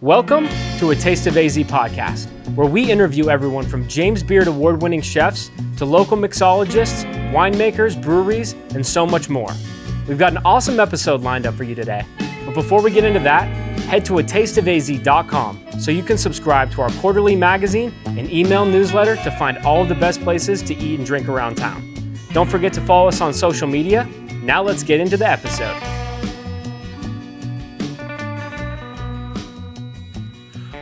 Welcome to A Taste of AZ podcast, where we interview everyone from James Beard award-winning chefs to local mixologists, winemakers, breweries, and so much more. We've got an awesome episode lined up for you today. But before we get into that, head to atasteofaz.com so you can subscribe to our quarterly magazine and email newsletter to find all of the best places to eat and drink around town. Don't forget to follow us on social media. Now let's get into the episode.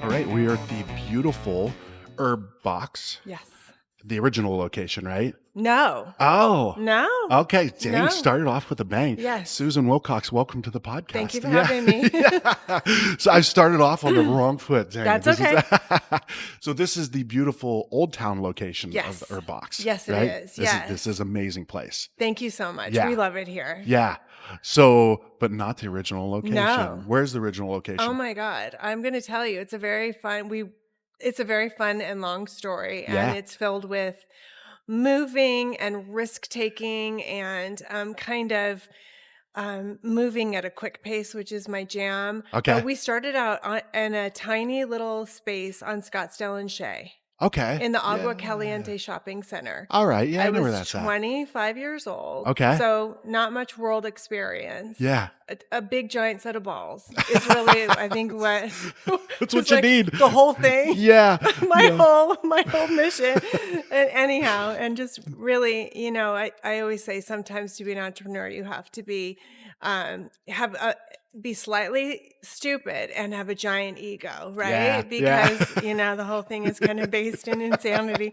All right, we are at the beautiful Herb Box. Yes. The original location, right? No. Oh. No. Okay, dang, No. You started off with a bang. Yes. Susan Wilcox, welcome to the podcast. Thank you for having me. Yeah. So I started off on the wrong foot. Dang, That's okay. So this is the beautiful Old Town location Yes. of Herb Box. Yes, it right? is. This is an amazing place. Thank you so much. Yeah. We love it here. Yeah. So, but not the original location. No. Where's the original location? Oh my God. I'm going to tell you, it's a very fun and long story. And Yeah. it's filled with moving and risk taking and moving at a quick pace, which is my jam. Okay. But we started out in a tiny little space on Scottsdale and Shea Okay. in the Agua Yeah. Caliente shopping center. All right. Yeah, I know where was that's at. 25 years old. Okay. So not much world experience. Yeah. A big giant set of balls is really, I think, what That's was what you like need. The whole thing. Yeah. my whole mission. And anyhow, and just really, I always say sometimes to be an entrepreneur, you have to be be slightly stupid and have a giant ego, right? Yeah, Because, the whole thing is kind of based in insanity.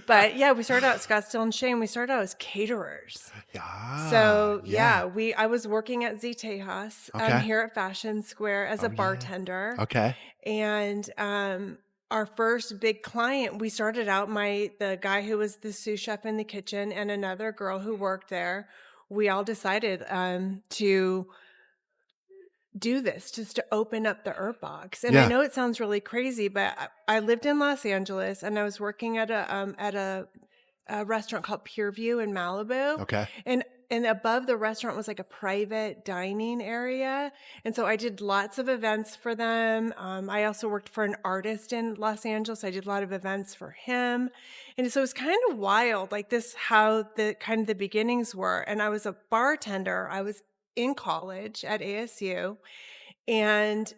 But yeah, we started out at Scottsdale and Shea, and we started out as caterers. Yeah. So I was working at Z Tejas Okay. here at Fashion Square as a bartender. Okay. And our first big client, we started out, the guy who was the sous chef in the kitchen and another girl who worked there, we all decided to do this, just to open up the Herb Box. And I know it sounds really crazy, but I lived in Los Angeles and I was working at a restaurant called Pure View in Malibu. Okay. And above the restaurant was like a private dining area. And so I did lots of events for them. I also worked for an artist in Los Angeles. I did a lot of events for him. And so it was kind of wild, like this, how the beginnings were. And I was a bartender. I was in college at ASU. And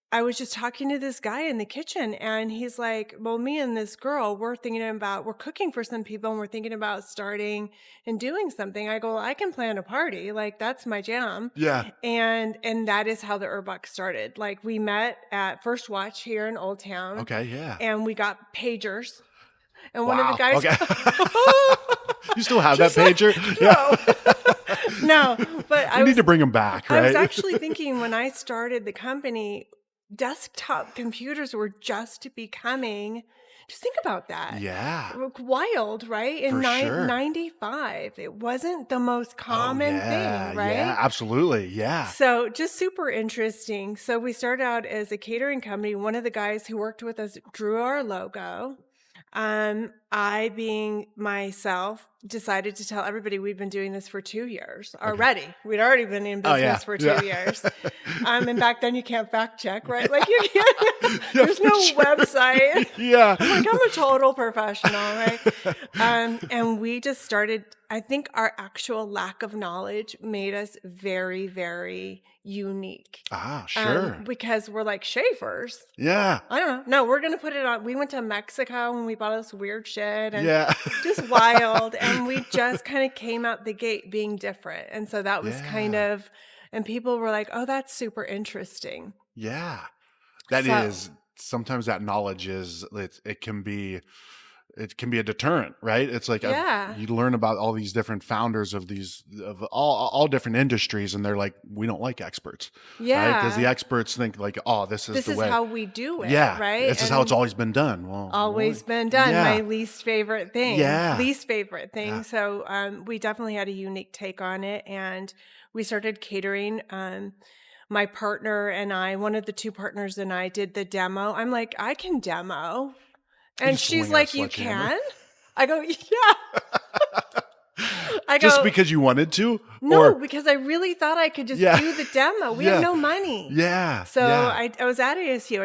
I was just talking to this guy in the kitchen, and he's like, well, me and this girl, we're cooking for some people, and we're thinking about starting and doing something. I go, well, I can plan a party. Like, that's my jam. Yeah. And that is how the Herb Box started. Like, we met at First Watch here in Old Town. Okay. Yeah. And we got pagers. And Wow. one of the guys... Okay. You still have that pager? No, but I need to bring them back, right? I was actually thinking when I started the company, desktop computers were just becoming, just think about that. Yeah. Wild, right? In For sure. 95, it wasn't the most common thing, right? Yeah, absolutely. Yeah. So just super interesting. So we started out as a catering company. One of the guys who worked with us drew our logo. I, being myself, decided to tell everybody we'd been doing this for 2 years already. Okay. We'd already been in business for 2 years. And back then you can't fact check, right? Like you can't, there's no website. Yeah. I'm a total professional, right? And we just started, I think our actual lack of knowledge made us very, very unique. Ah, sure. Because we're like Schaefer's. Yeah. I don't know. No, we're going to put it on. We went to Mexico and we bought all this weird shit and just wild. And we just kind of came out the gate being different. And so that was and people were like, oh, that's super interesting. Yeah. That is, sometimes that knowledge it can be a deterrent, right? It's like you learn about all these different founders of all different industries, and they're like, we don't like experts, right? Because the experts think like, oh, this is how we do it, right? This is how it's always been done. Well, been done. Yeah. My least favorite thing. Yeah. Yeah. So we definitely had a unique take on it, and we started catering. My partner and I, one of the two partners and I, did the demo. I'm like, I can demo. And she's like, you can? I go, yeah. Just because you wanted to? No, because I really thought I could just do the demo. We had no money. Yeah. So I was at ASU.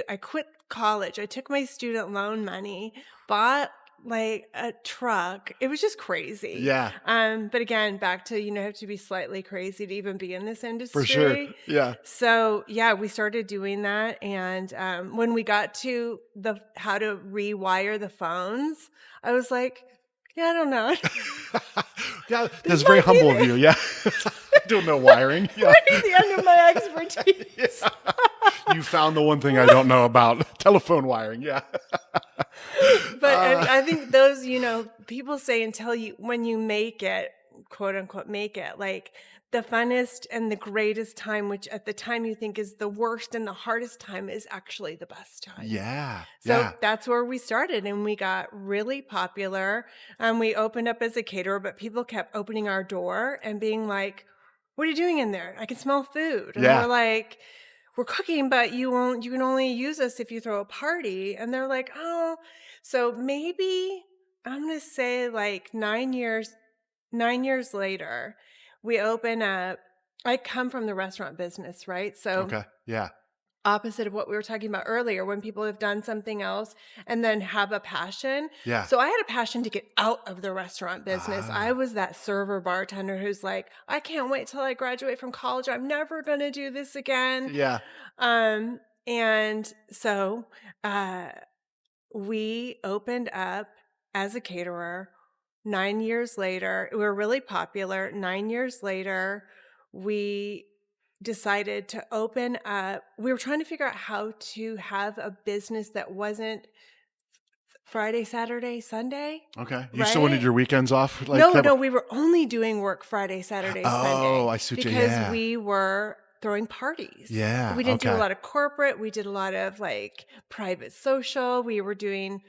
I quit college. I took my student loan money, bought like a truck. It was just crazy. Yeah. But again, back to, you have to be slightly crazy to even be in this industry. For sure. Yeah. So we started doing that. And when we got to how to rewire the phones, I was like, I don't know. Yeah, that's very humble of you. Yeah. I don't know wiring. Yeah. Right at the end of my expertise. You found the one thing I don't know about, telephone wiring. Yeah. But I think those, people say when you make it, quote unquote, make it, like the funnest and the greatest time, which at the time you think is the worst and the hardest time, is actually the best time. Yeah. So that's where we started, and we got really popular. We opened up as a caterer, but people kept opening our door and being like, "What are you doing in there? I can smell food." And we're like, "We're cooking, but you can only use us if you throw a party." And they're like, "Oh." So maybe I'm going to say like 9 years later, we open up. I come from the restaurant business, right? So okay. Yeah. Opposite of what we were talking about earlier, when people have done something else and then have a passion. Yeah. So I had a passion to get out of the restaurant business. I was that server bartender who's like, I can't wait till I graduate from college. I'm never going to do this again. Yeah. And so we opened up as a caterer. 9 years later, we were really popular. 9 years later, we decided to open up. We were trying to figure out how to have a business that wasn't Friday, Saturday, Sunday. Okay. You still wanted your weekends off? No, we were only doing work Friday, Saturday, Sunday. Oh, I see what because we were throwing parties. Yeah. We didn't do a lot of corporate. We did a lot of like private social. We were doing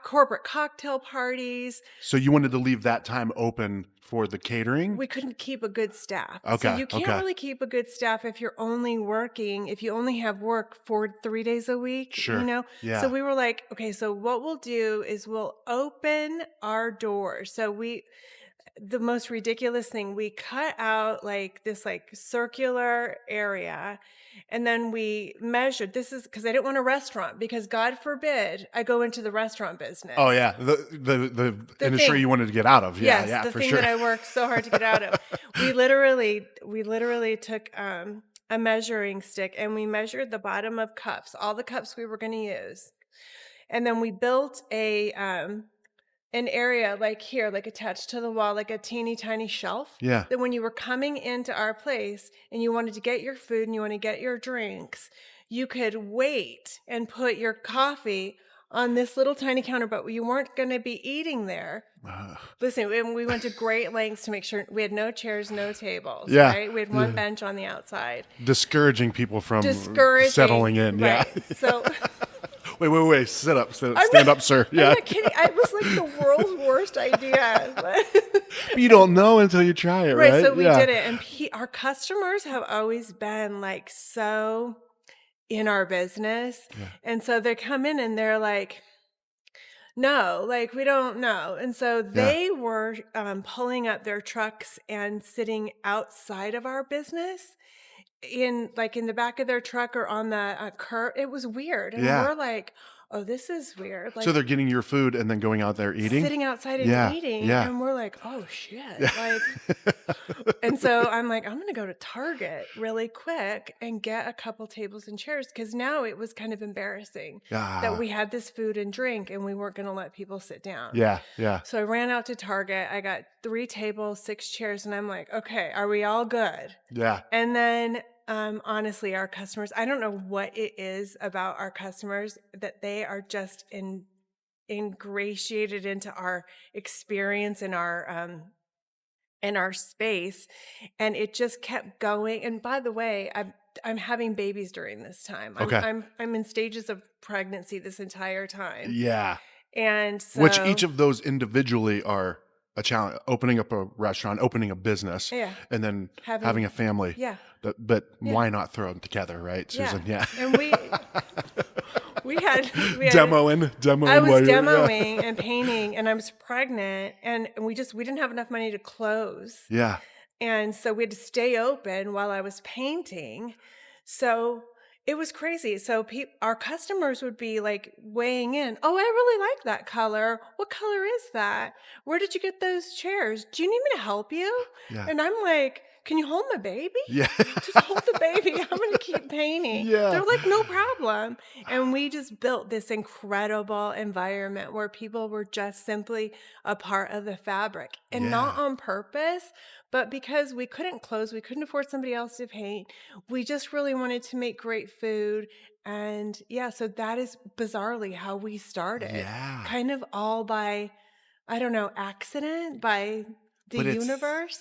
corporate cocktail parties. So you wanted to leave that time open for the catering? We couldn't keep a good staff. Okay. So you can't really keep a good staff if you're only working, if you only have work for 3 days a week, Sure. Yeah. So we were like, okay, so what we'll do is we'll open our doors. So the most ridiculous thing, we cut out like this like circular area, and then we measured. This is because I didn't want a restaurant, because God forbid I go into the restaurant business. Oh yeah, the industry you wanted to get out of. Yeah, yes, the for thing sure. that I worked so hard to get out of. We literally took a measuring stick and we measured the bottom of cups, all the cups we were going to use, and then we built an area like here, like attached to the wall, like a teeny tiny shelf. Yeah. That when you were coming into our place and you wanted to get your food and you want to get your drinks, you could wait and put your coffee on this little tiny counter, but you weren't going to be eating there. Listen, we went to great lengths to make sure we had no chairs, no tables. Yeah. Right? We had one bench on the outside. Discouraging people from settling in. Right. Yeah. So. Wait. Sit up. Stand up, sir. Yeah. I'm not kidding. It was like the world's worst idea. But you don't know until you try it, right? Right. So we did it. And our customers have always been like so in our business. Yeah. And so they come in and they're like, no, like we don't know. And so they were pulling up their trucks and sitting outside of our business. In the back of their truck or on the curb. It was weird. And we're like, oh, this is weird. Like, so they're getting your food and then going out there eating? Sitting outside and eating. Yeah. And we're like, oh, shit. Like, and so I'm like, I'm going to go to Target really quick and get a couple tables and chairs, because now it was kind of embarrassing that we had this food and drink and we weren't going to let people sit down. Yeah. So I ran out to Target. I got 3 tables, 6 chairs, and I'm like, okay, are we all good? Yeah. And then honestly, our customers, I don't know what it is about our customers that they are just ingratiated into our experience in our space, and it just kept going. And by the way, I'm having babies during this time. Okay. I'm in stages of pregnancy this entire time. Yeah. And so, which each of those individually are a challenge: opening up a restaurant, opening a business, and then having a family. Yeah. But why not throw them together, right, Susan? Yeah. And we had demoing. I was while you're- demoing and painting, and I was pregnant, and we didn't have enough money to close. Yeah. And so we had to stay open while I was painting. So it was crazy. So our customers would be like weighing in. Oh, I really like that color. What color is that? Where did you get those chairs? Do you need me to help you? Yeah. And I'm like, can you hold my baby? Yeah. Just hold the baby. I'm going to keep painting. Yeah. They're like, no problem. And we just built this incredible environment where people were just simply a part of the fabric, and not on purpose, but because we couldn't close, we couldn't afford somebody else to paint. We just really wanted to make great food. And so that is bizarrely how we started. Yeah. Kind of all by, I don't know, accident, by the universe.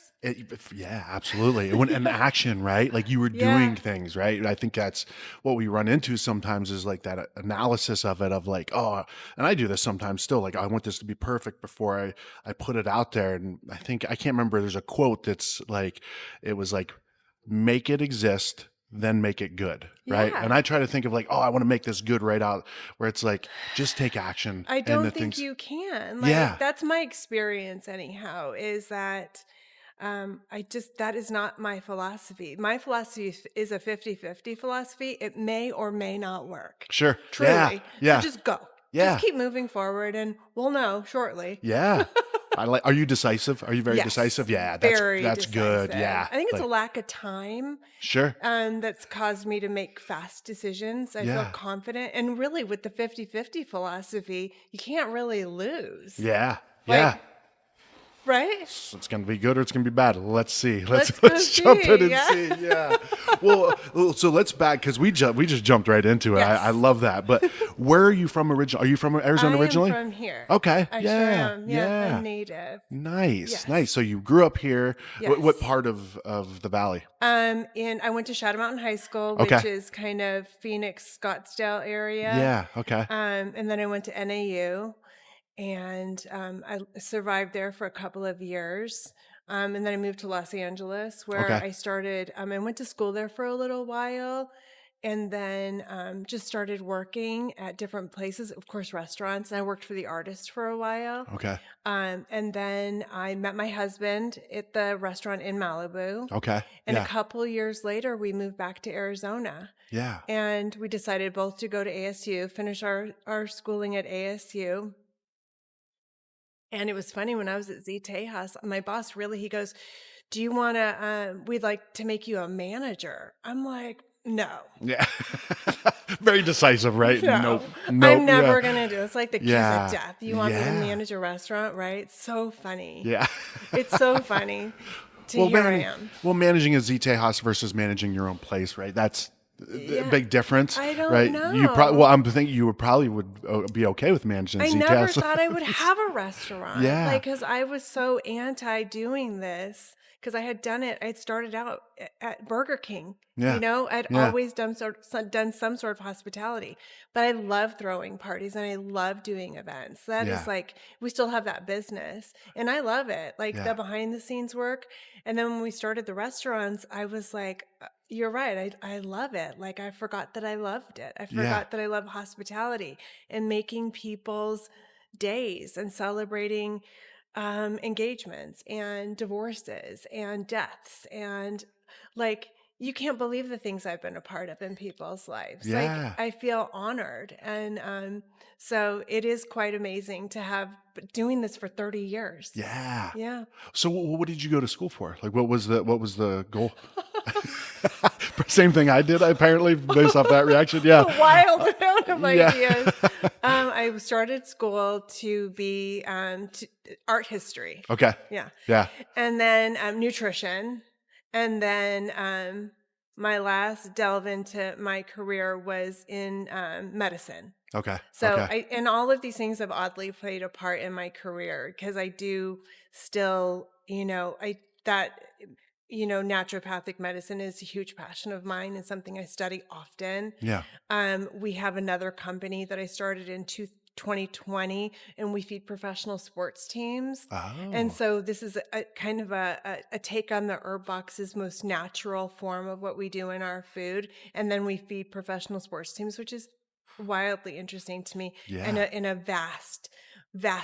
Yeah, absolutely. An action, right? Like you were doing things, right? I think that's what we run into sometimes, is like that analysis of it, of like, oh, and I do this sometimes still. Like, I want this to be perfect before I put it out there. And I can't remember, there's a quote that's like, it was like, make it exist, then make it good, right? Yeah. And I try to think of like, oh, I want to make this good right out, where it's like, just take action. I don't think you can. Like, that's my experience anyhow, is that that is not my philosophy. My philosophy is a 50-50 philosophy. It may or may not work. Sure. Truly. Yeah. So just go. Yeah. Just keep moving forward, and we'll know shortly. Yeah. Are you decisive? Are you very decisive? Yeah, that's decisive. good. Yeah. I think it's a lack of time. Sure. That's caused me to make fast decisions. I feel confident. And really, with the 50-50 philosophy, you can't really lose. Yeah. Right? It's going to be good or it's going to be bad. Let's see. Let's jump in and see. Yeah. Well, so let's back, because we just jumped right into it. Yes. I love that. But where are you from originally? Are you from Arizona originally? I am from here. Okay. I sure am. Yeah. I'm native. Nice. Yes. Nice. So you grew up here. Yes. What part of the valley? I went to Shadow Mountain High School, which is kind of Phoenix, Scottsdale area. Yeah. Okay. And then I went to NAU. And I survived there for a couple of years. And then I moved to Los Angeles, where I started. I went to school there for a little while, and then just started working at different places, of course, restaurants. And I worked for the artist for a while. Okay. And then I met my husband at the restaurant in Malibu. Okay. And a couple years later, we moved back to Arizona. Yeah. And we decided both to go to ASU, finish our schooling at ASU. And it was funny, when I was at Z Tejas, my boss he goes, do you want to, we'd like to make you a manager. I'm like, no. Yeah. Very decisive, right? No. Nope. I'm never going to do it. It's like the kiss of death. You want me to Yeah. manage a restaurant, right? It's so funny. Yeah. It's so funny. Here I am. Well, managing a Z Tejas versus managing your own place, right? That's a big difference. I don't right? know. I'm thinking you would be okay with managing I Z Tejas. never thought I would have a restaurant. Yeah. Like, because I was so anti doing this, because I had done it. I had started out at Burger King. Yeah. You know, I'd always done some sort of hospitality, but I love throwing parties and I love doing events. That is like, we still have that business and I love it. Like the behind the scenes work. And then when we started the restaurants, I was like, you're right. I love it. Like, I forgot that I loved it. I forgot that I love hospitality and making people's days and celebrating engagements and divorces and deaths, and like, you can't believe the things I've been a part of in people's lives. Yeah. Like, I feel honored. And so it is quite amazing to have doing this for 30 years. Yeah. Yeah. So what did you go to school for? Like, what was the goal? Same thing I did, apparently, based off that reaction. Yeah. Wild amount of ideas. I started school to be art history. Okay. Yeah. Yeah. And then nutrition. And then my last delve into my career was in medicine. Okay. So okay. and all of these things have oddly played a part in my career, because I do still, naturopathic medicine is a huge passion of mine and something I study often. Yeah. We have another company that I started in 2020, and we feed professional sports teams. Oh. And so this is a kind of a take on the Herb Box's most natural form of what we do in our food. And then we feed professional sports teams, which is wildly interesting to me, and Yeah. in a vast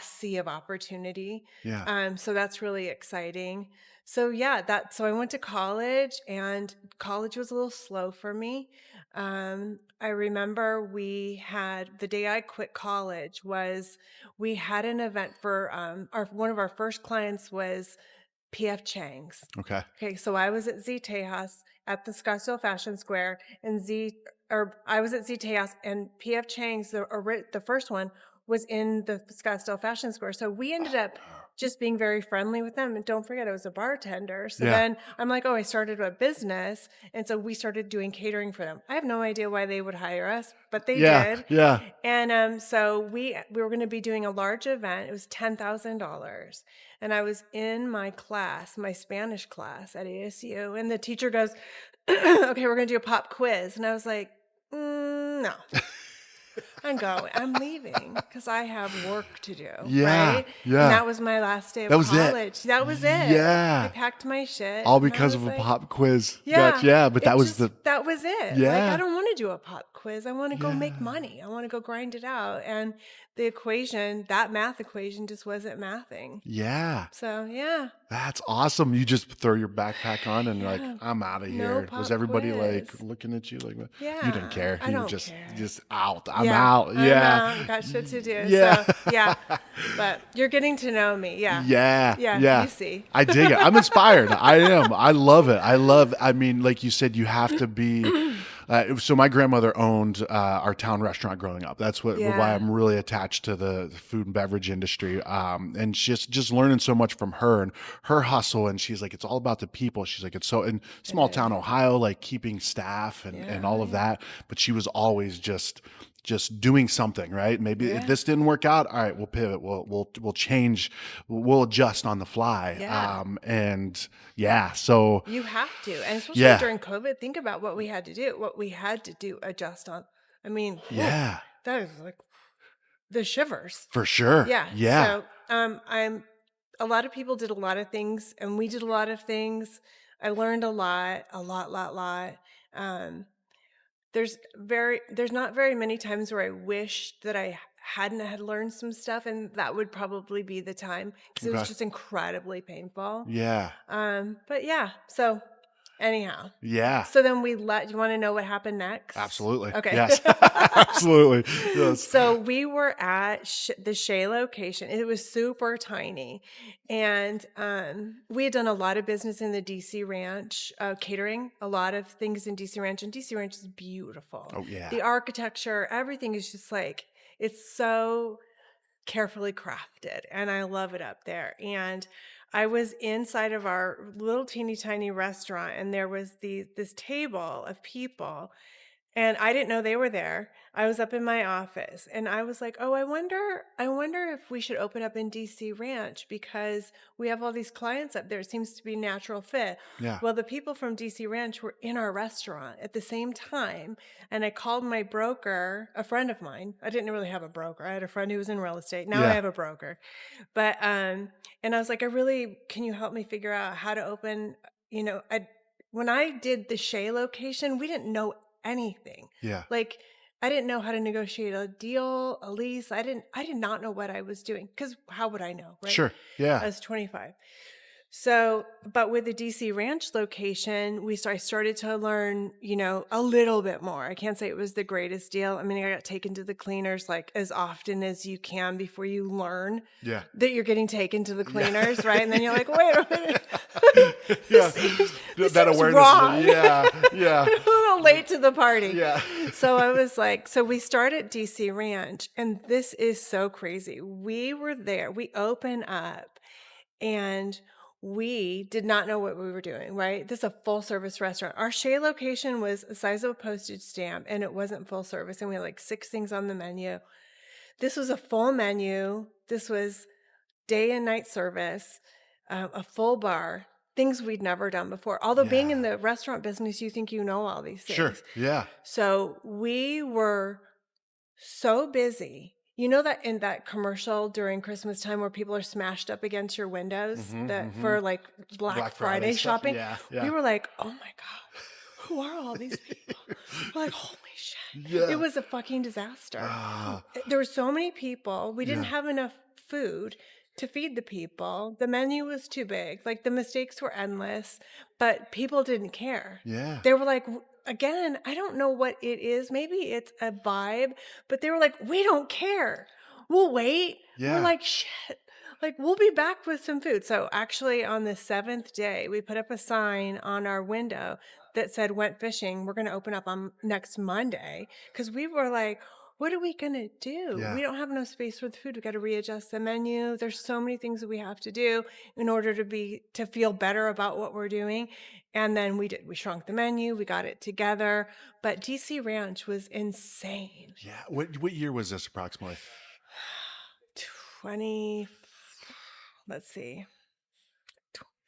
sea of opportunity. Yeah. So that's really exciting. So yeah, so I went to college, and college was a little slow for me. I remember the day I quit college we had an event for one of our first clients was PF Chang's. Okay. Okay, so I was at Z Tejas at the Scottsdale Fashion Square, and I was at Z Tejas, and PF Chang's, the first one, was in the Scottsdale Fashion Square. So we ended up just being very friendly with them. And don't forget, I was a bartender. So Yeah. then I'm like, oh, I started a business. And so we started doing catering for them. I have no idea why they would hire us, but they Yeah. did. Yeah. And so we were going to be doing a large event. It was $10,000. And I was in my class, my Spanish class at ASU. And the teacher goes, okay, we're going to do a pop quiz. And I was like, no. I'm leaving because I have work to do, Yeah. right? Yeah. And that was my last day of That was it. college. That was it. Yeah. I packed my shit. All and I because was of a like, pop quiz. Yeah. Gotcha. Yeah. But that was that was it. Yeah. Like, I don't want to do a pop quiz. I want to go make Yeah. money. I want to go grind it out. And that math equation just wasn't mathing. Yeah. So, yeah. That's awesome. You just throw your backpack on and like, I'm out of No here. pop Was everybody quiz. like looking at you like, Yeah. you didn't care. I You don't were just care. out. I'm out. Yeah. I'm out. Got shit to do. Yeah. So, yeah. But you're getting to know me. Yeah. Yeah. Yeah. You see. I dig it. I'm inspired. I am. I love it. I mean, like you said, you have to be. So my grandmother owned our town restaurant growing up. That's why I'm really attached to the food and beverage industry. And just learning so much from her and her hustle. And she's like, it's all about the people. She's like, it's so in small town Ohio, like keeping staff and all of that. But she was always just doing something, right? Maybe if this didn't work out, all right, we'll pivot. We'll change. We'll adjust on the fly. Yeah. So you have to, and especially during COVID, think about what we had to do, adjust on. I mean, that is like the shivers for sure. Yeah. So, a lot of people did a lot of things, and we did a lot of things. I learned a lot. There's not very many times where I wish that I hadn't had learned some stuff, and that would probably be the time because it was just incredibly painful. Yeah. But yeah, so anyhow. Yeah. So then you want to know what happened next? Absolutely. Okay. Yes. Absolutely. Yes. So we were at the Shea location. It was super tiny. And we had done a lot of business in the DC Ranch, catering, a lot of things in DC Ranch. And DC Ranch is beautiful. Oh, yeah. The architecture, everything is just like, it's so carefully crafted. And I love it up there. And I was inside of our little teeny tiny restaurant, and there was this table of people, and I didn't know they were there. I was up in my office, and I was like, "Oh, I wonder if we should open up in DC Ranch because we have all these clients up there. It seems to be a natural fit." Yeah. Well, the people from DC Ranch were in our restaurant at the same time, and I called my broker, a friend of mine. I didn't really have a broker. I had a friend who was in real estate. Now I have a broker, but and I was like, can you help me figure out how to open? When I did the Shea location, we didn't know anything. Yeah. Like, I didn't know how to negotiate a deal, a lease. I did not know what I was doing because how would I know, right? Sure. Yeah. I was 25. So, but with the DC Ranch location, I started to learn, a little bit more. I can't say it was the greatest deal. I mean, I got taken to the cleaners like as often as you can before you learn that you're getting taken to the cleaners, right? And then you're like, wait a minute. this that seems awareness. Wrong. Yeah. A little late to the party. Yeah. So I was like, so we start at DC Ranch, and this is so crazy. We were there. We open up, and we did not know what we were doing, right? This is a full service restaurant. Our Shea location was the size of a postage stamp, and it wasn't full service. And we had like 6 things on the menu. This was a full menu. This was day and night service, a full bar, things we'd never done before. Although being in the restaurant business, you think you know all these things. Sure. Yeah. So we were so busy. You know that in that commercial during Christmas time where people are smashed up against your windows for like Black Friday shopping? Yeah. We were like, oh my God, who are all these people? We're like, holy shit. It was a fucking disaster. There were so many people. We didn't have enough food to feed the people. The menu was too big. Like, the mistakes were endless, but people didn't care. Yeah. They were like, again, I don't know what it is. Maybe it's a vibe, but they were like, we don't care. We'll wait. Yeah. We're like, shit. Like, we'll be back with some food. So actually, on the 7th day, we put up a sign on our window that said, went fishing. We're going to open up on next Monday. Because we were like, what are we going to do? Yeah. We don't have enough space for the food. We got to readjust the menu. There's so many things that we have to do in order to feel better about what we're doing. And then we shrunk the menu. We got it together. But DC Ranch was insane. Yeah. What year was this approximately?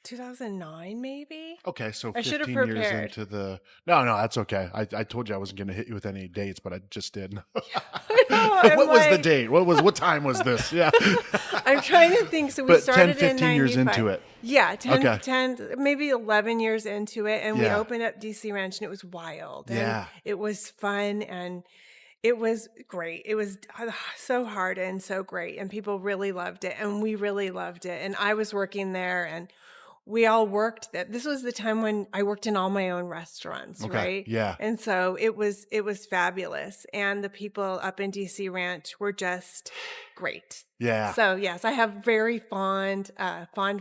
2009 maybe. Okay, so I should have 15 years prepared. into the... No, that's okay. I told you I wasn't going to hit you with any dates, but I just did. What was the date? What time was this? Yeah. I'm trying to think. So we But started 10, 15 in years 95. into it. Yeah, 10, Okay. 10, maybe 11 years into it. And we Yeah. opened up DC Ranch, and it was wild. And Yeah. it was fun, and it was great. It was so hard and so great. And people really loved it. And we really loved it. And I was working there, and we all worked that. This was the time when I worked in all my own restaurants, Okay. right? Yeah. And so it was fabulous. And the people up in DC Ranch were just great. Yeah. So yes, I have very fond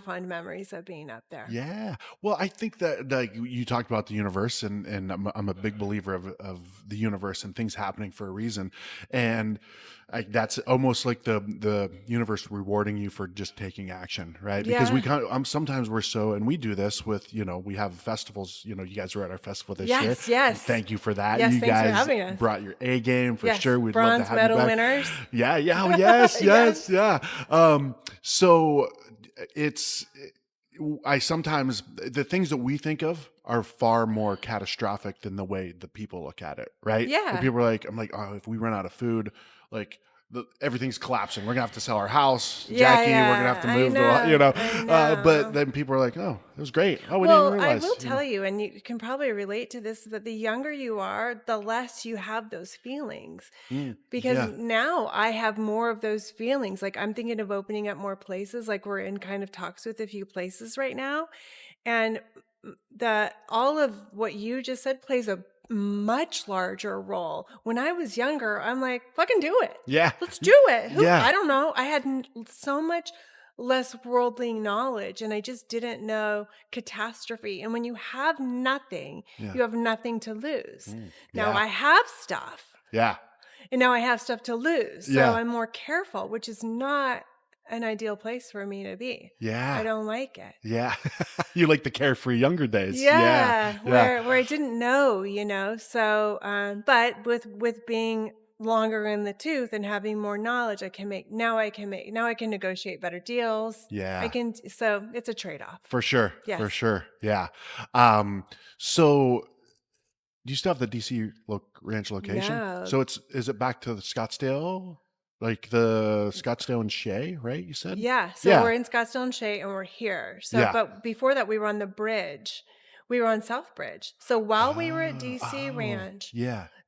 memories of being up there. Yeah. Well, I think that like you talked about the universe, and I'm a big believer of the universe and things happening for a reason. And that's almost like the universe rewarding you for just taking action, right? Because we sometimes we're so, and we do this with, we have festivals, you guys were at our festival this year. Yes. Thank you for that. Yes, you thanks for guys having us. brought your A game for sure. We'd Bronze love to have medal you back. winners. Yeah. Yeah. Oh, yes. Yeah. So I sometimes, the things that we think of are far more catastrophic than the way the people look at it, right? Yeah. Where people are like, I'm like, oh, if we run out of food, like everything's collapsing. We're gonna have to sell our house, Jackie. We're gonna have to move. I know. But then people are like, oh, it was great. Oh, we Well, didn't realize. I will tell you, and you can probably relate to this, that the younger you are, the less you have those feelings. Because now I have more of those feelings. Like, I'm thinking of opening up more places. Like, we're in kind of talks with a few places right now. And all of what you just said plays a much larger role. When I was younger, I'm like, fucking do it. Yeah. Let's do it. Yeah. I don't know. I had so much less worldly knowledge, and I just didn't know catastrophe. And when you have nothing, you have nothing to lose. Now I have stuff. Yeah. And now I have stuff to lose. So Yeah. I'm more careful, which is not an ideal place for me to be. Yeah. I don't like it. Yeah. You like the carefree younger days. Yeah. Where I didn't know, So, but with being longer in the tooth and having more knowledge, I can negotiate better deals. Yeah. So it's a trade-off. For sure. Yes. For sure. Yeah. So do you still have the DC Ranch location? No. So is it back to the Scottsdale? Like the Scottsdale and Shea, right? You said? Yeah. So we're in Scottsdale and Shea, and we're here. So, but before that, we were on the bridge. We were on South Bridge. So while we were at DC Ranch,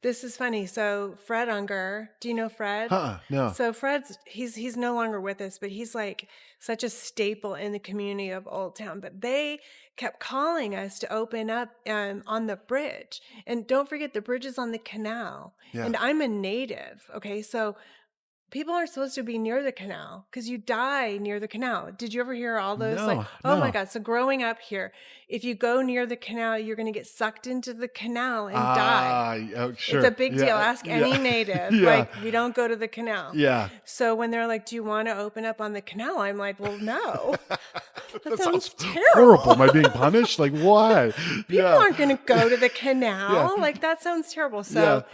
this is funny. So Fred Unger, do you know Fred? No. So Fred's he's no longer with us, but he's like such a staple in the community of Old Town. But they kept calling us to open up on the bridge. And don't forget, the bridge is on the canal. Yeah. And I'm a native. Okay, so people aren't supposed to be near the canal because you die near the canal. Did you ever hear all those? Oh my God. So growing up here, if you go near the canal, you're going to get sucked into the canal and die. Oh, sure. It's a big deal. Ask any native. Like, we don't go to the canal. Yeah. So when they're like, do you want to open up on the canal? I'm like, well, no. That sounds terrible. Horrible. Am I being punished? Like, why? People aren't going to go to the canal. Like, that sounds terrible. So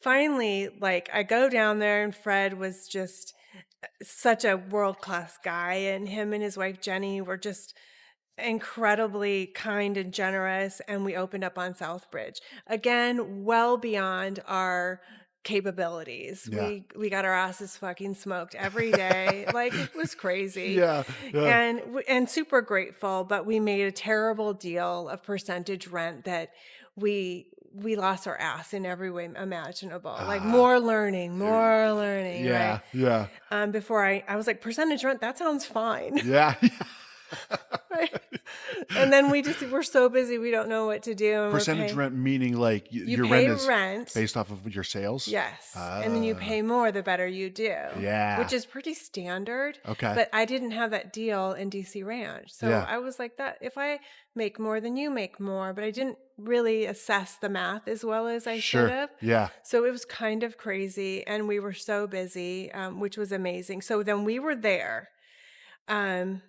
finally, like, I go down there, and Fred was just such a world-class guy, and him and his wife Jenny were just incredibly kind and generous, and we opened up on Southbridge. Again, well beyond our capabilities. We got our asses fucking smoked every day. Like, it was crazy. And super grateful, but we made a terrible deal of percentage rent that we we lost our ass in every way imaginable. Like more learning, yeah, right? Yeah. Before I was like, percentage rent, that sounds fine. Yeah. Right. And then we're so busy, we don't know what to do. And Percentage rent meaning like you your pay rent is rent based off of your sales? Yes. And then you pay more the better you do. Yeah. Which is pretty standard. Okay. But I didn't have that deal in DC Ranch. So Yeah. I was like that, if I make more, then you make more. But I didn't really assess the math as well as I should have. Yeah. So it was kind of crazy. And we were so busy, which was amazing. So then we were there. And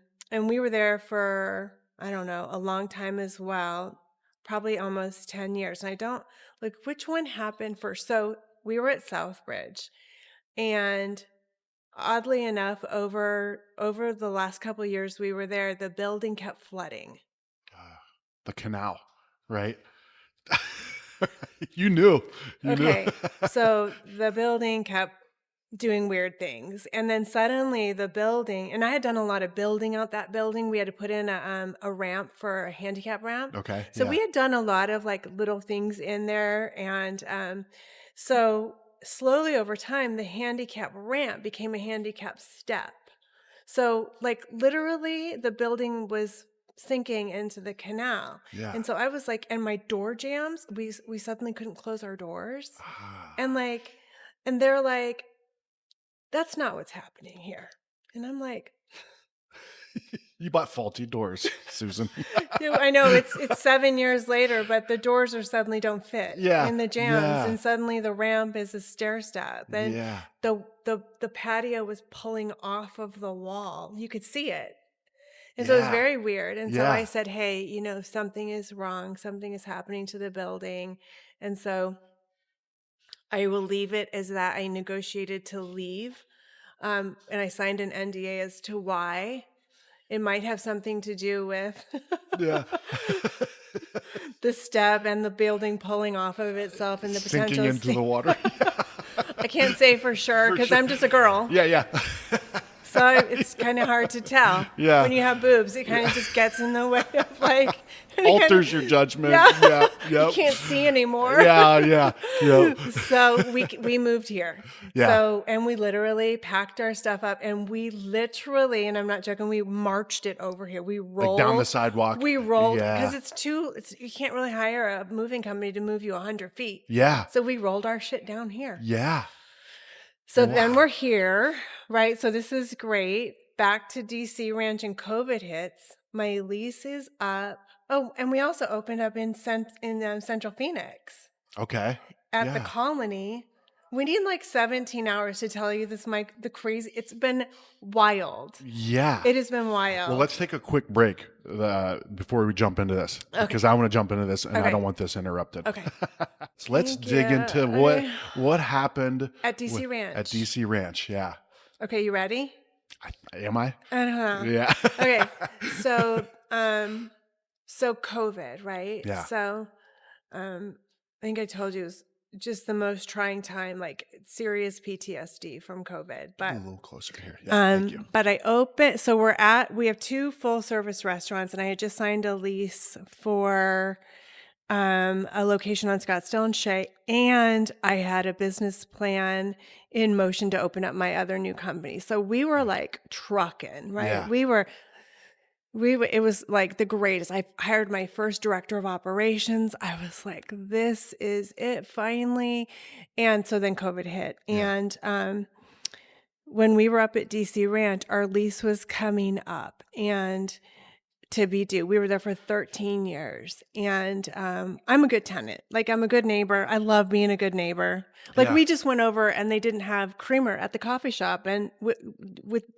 we were there for, I don't know, a long time as well, probably almost 10 years. And I don't, like, which one happened first? So we were at Southbridge, and oddly enough, over the last couple of years we were there, the building kept flooding. The canal, right? You knew. Okay, so the building kept doing weird things, and then suddenly the building, and I had done a lot of building out that building. We had to put in a ramp for a handicap ramp. Okay. So we had done a lot of like little things in there, and so slowly over time the handicap ramp became a handicap step. So like literally the building was sinking into the canal. Yeah. And so I was like, and my door jams, we suddenly couldn't close our doors. And they're like, that's not what's happening here. And I'm like, you bought faulty doors, Susan. I know it's 7 years later, but the doors suddenly don't fit in the jams, and suddenly the ramp is a stair step, and the patio was pulling off of the wall. You could see it. And so it was very weird. And so I said, hey, something is wrong. Something is happening to the building. And so I will leave it as that I negotiated to leave. And I signed an NDA as to why. It might have something to do with the step and the building pulling off of itself and the potential sinking into the water. I can't say for sure because I'm just a girl. Yeah. So it's kind of hard to tell. Yeah. When you have boobs, it kind of just gets in the way of like alters your judgment. Yeah. You can't see anymore. Yeah. So we moved here. Yeah. So, and we literally packed our stuff up, and we literally, and I'm not joking, we marched it over here. We rolled like down the sidewalk. We rolled because you can't really hire a moving company to move you 100 feet. Yeah. So we rolled our shit down here. Yeah. So then we're here, right? So this is great. Back to DC Ranch, and COVID hits. My lease is up. Oh, and we also opened up in Central Phoenix. Okay. At the Colony. We need like 17 hours to tell you this, Mike. It's been wild. Yeah. It has been wild. Well, let's take a quick break before we jump into this. Because I want to jump into this, and I don't want this interrupted. Okay. So let's dig into what happened at DC Ranch. At DC Ranch, yeah. Okay, you ready? Am I? Uh-huh. Yeah. Okay. So COVID, right? Yeah. So I think I told you it was just the most trying time, like serious PTSD from COVID. But a little closer here. Yeah, thank you. But we have 2 full service restaurants, and I had just signed a lease for a location on Scottsdale and Shea, and I had a business plan in motion to open up my other new company. So we were like trucking, right? Yeah. It was like the greatest. I hired my first director of operations. I was like, this is it finally. And so then COVID hit. Yeah. And when we were up at DC Ranch, our lease was coming up and to be due. We were there for 13 years. And I'm a good tenant. Like, I'm a good neighbor. I love being a good neighbor. Like, we just went over and they didn't have creamer at the coffee shop and with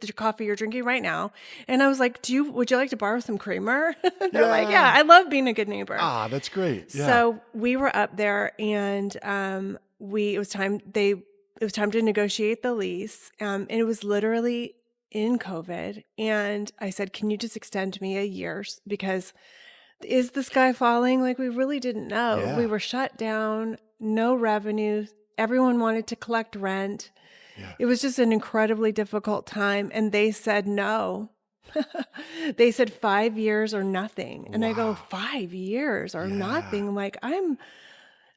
the coffee you're drinking right now. And I was like, would you like to borrow some creamer? They're like, yeah, I love being a good neighbor. Ah, that's great. Yeah. So we were up there, and it was time to negotiate the lease. And it was literally in COVID. And I said, can you just extend me a year? Because is the sky falling? Like, we really didn't know. Yeah. We were shut down, no revenue. Everyone wanted to collect rent. Yeah. It was just an incredibly difficult time. And they said no. They said 5 years or nothing. And I go, 5 years or nothing? Like,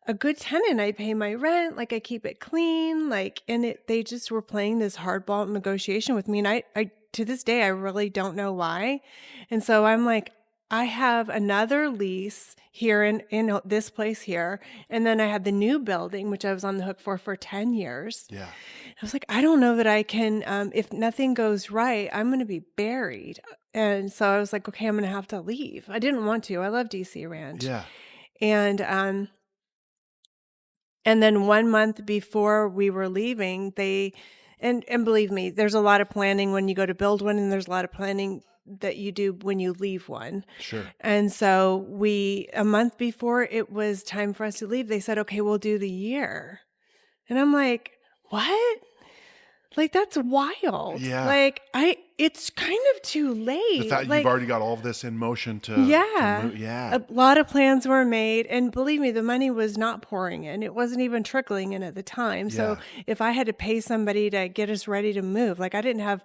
a good tenant. I pay my rent, like I keep it clean, like, and they just were playing this hardball negotiation with me. And I to this day, I really don't know why. And so I'm like, I have another lease here in this place here. And then I had the new building, which I was on the hook for 10 years. Yeah. I was like, I don't know that I can, if nothing goes right, I'm going to be buried. And so I was like, okay, I'm going to have to leave. I didn't want to. I love DC Ranch. Yeah. And then 1 month before we were leaving, and believe me, there's a lot of planning when you go to build one, and there's a lot of planning that you do when you leave one. Sure. And so a month before it was time for us to leave, they said, okay, we'll do the year. And I'm like, what? Like, that's wild. Yeah. Like, it's kind of too late. The fact like, you've already got all of this in motion to move. Yeah. A lot of plans were made. And believe me, the money was not pouring in. It wasn't even trickling in at the time. So if I had to pay somebody to get us ready to move, like I didn't have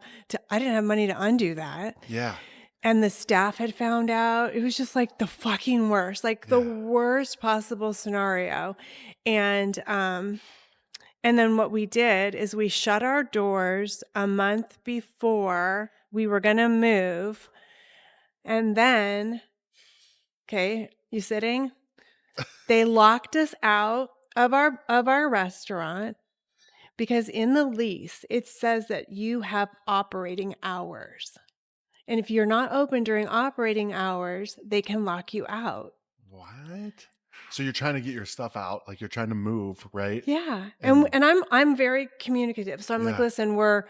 money to undo that. Yeah. And the staff had found out. It was just like the fucking worst, like the worst possible scenario. And then what we did is we shut our doors a month before we were going to move. And then, okay, you sitting? They locked us out of our restaurant because in the lease, it says that you have operating hours. And if you're not open during operating hours, they can lock you out. What? So you're trying to get your stuff out, like you're trying to move, right? Yeah. And I'm very communicative. So I'm like, listen, we're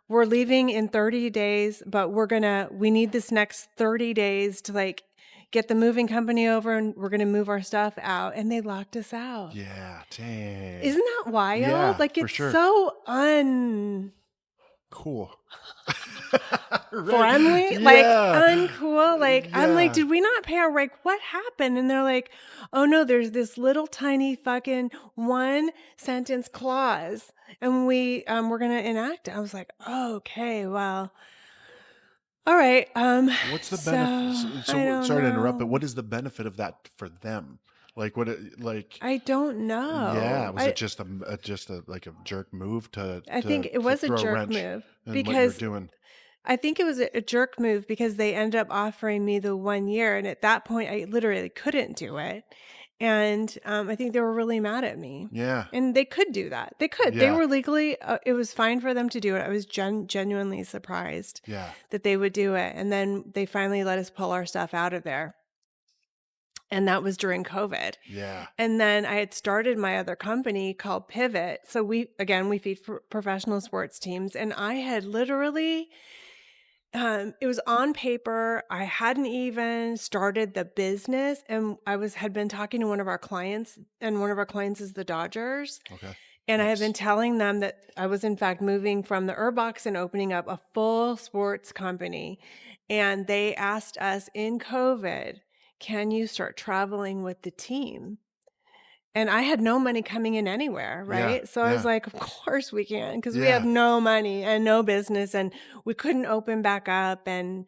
leaving in 30 days, but we need this next 30 days to like get the moving company over, and we're going to move our stuff out. And they locked us out. Yeah. Dang. Isn't that wild? Yeah, like for it's sure. so cool. friendly, like uncool. Like I'm like, did we not pay our rent? What happened? And they're like, oh no, there's this little tiny fucking 1-sentence clause, and we're gonna enact it. I was like, oh, okay, well, all right. What's the benefit? So sorry to interrupt, but what is the benefit of that for them? Like I don't know. Yeah, was it just a jerk move to? I think it was a jerk move because I think it was a jerk move because they ended up offering me the 1 year, and at that point, I literally couldn't do it, and I think they were really mad at me. Yeah, and they could do that. They could. Yeah. They were legally. It was fine for them to do it. I was genuinely surprised. Yeah. that they would do it, and then they finally let us pull our stuff out of there. And that was during COVID. Yeah. And then I had started my other company called Pivot. So we feed professional sports teams. And I had literally, it was on paper. I hadn't even started the business. And had been talking to one of our clients, and one of our clients is the Dodgers. Okay. And I had been telling them that I was in fact moving from the Box and opening up a full sports company. And they asked us in COVID, can you start traveling with the team? And I had no money coming in anywhere, right? Yeah, so I was like, of course we can, because we have no money and no business, and we couldn't open back up. And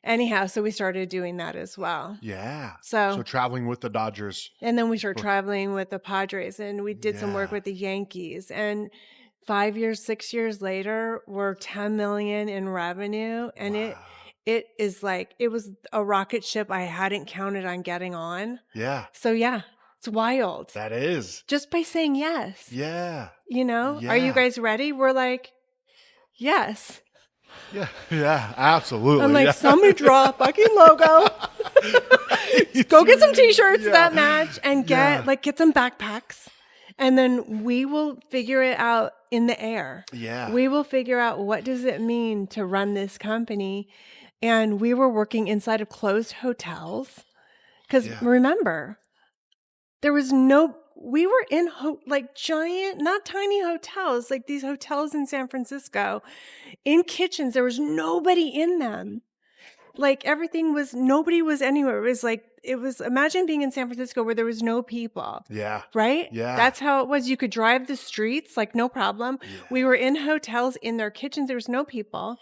anyhow, so we started doing that as well. Yeah. So traveling with the Dodgers. And then we started traveling with the Padres, and we did some work with the Yankees. And 5 years, 6 years later, we're 10 million in revenue. And it is like, it was a rocket ship I hadn't counted on getting on. Yeah. So it's wild. That is. Just by saying yes. Yeah. Are you guys ready? We're like, yes. Yeah. Yeah, absolutely. I'm like, somebody draw a fucking logo. Go get some t-shirts that match, and get some backpacks. And then we will figure it out in the air. Yeah. We will figure out, what does it mean to run this company? And we were working inside of closed hotels. Because remember, we were in giant, not tiny hotels, like these hotels in San Francisco, in kitchens. There was nobody in them. Like nobody was anywhere. It was, imagine being in San Francisco where there was no people. Yeah. Right? Yeah. That's how it was. You could drive the streets, like no problem. Yeah. We were in hotels in their kitchens. There was no people.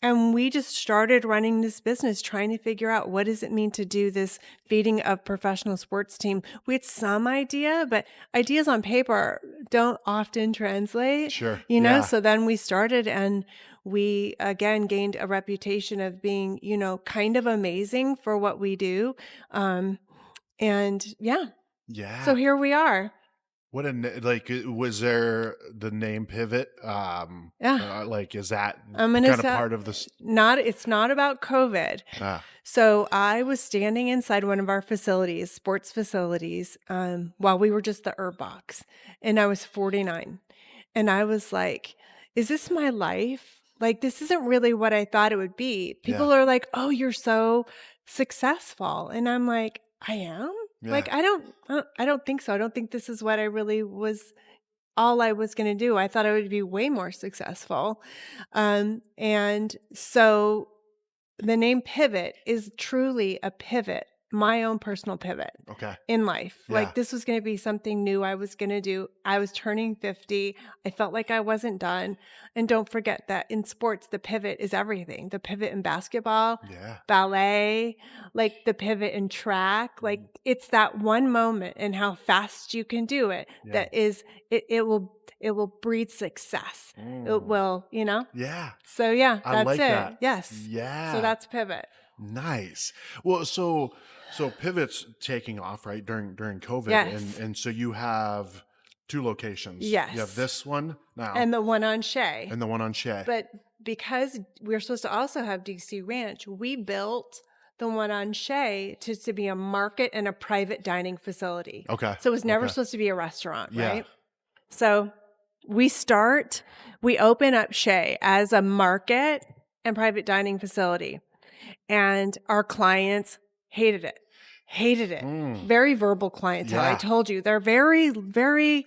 And we just started running this business, trying to figure out what does it mean to do this feeding of professional sports team. We had some idea, but ideas on paper don't often translate. Sure. So then we started, and we again gained a reputation of being, kind of amazing for what we do. And Yeah. so here we are. What was there the name Pivot? Is that kind of part of this? It's not about COVID. So I was standing inside one of our facilities, sports facilities, while we were just the herb box, and I was 49, and I was like, "Is this my life? Like, this isn't really what I thought it would be." People are like, "Oh, you're so successful," and I'm like, "I am." Yeah. Like, I don't think so. I don't think this is what I really was, all I was going to do. I thought I would be way more successful. And so the name Pivot is truly a pivot, my own personal pivot in life. Yeah. Like, this was going to be something new I was going to do. I was turning 50. I felt like I wasn't done. And don't forget that in sports, the pivot is everything. The pivot in basketball, ballet, like the pivot in track. Like, it's that one moment and how fast you can do it that is, it will breed success. It will, Yeah. So that's I like it. that. Yes. Yeah. So that's Pivot. Nice. Well, so Pivot's taking off, right, during COVID. Yes. And so you have 2 locations. Yes. You have this one now. And the one on Shea. But because we're supposed to also have DC Ranch, we built the one on Shea to be a market and a private dining facility. Okay. So it was never supposed to be a restaurant, right? Yeah. So we open up Shea as a market and private dining facility. And our clients hated it. Very verbal clientele. I told you, they're very, very,